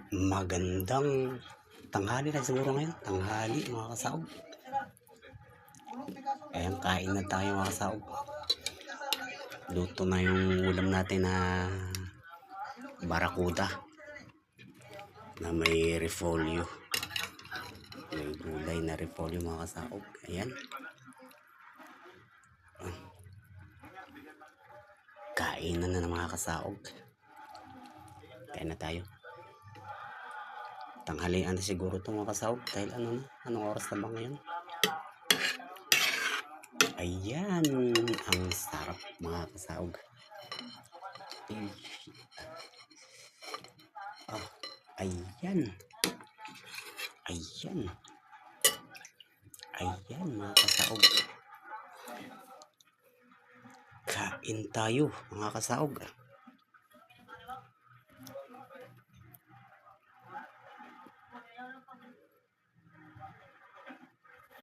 Magandang tanghali na siguro ngayon. Tanghali mga kasaog. Ayan, kain na tayo mga kasaog. Luto na yung ulam natin na barakuda na may repolyo. May gulay na repolyo mga kasaog. Ayan. Kainan na ng mga kasaog. Kain na tayo. Tanghalian na siguro ito mga kasaog dahil anong oras na ba ngayon? Ayan, ang sarap mga kasaog. Ayan. Ayan mga kasaog. Kain tayo mga kasaog.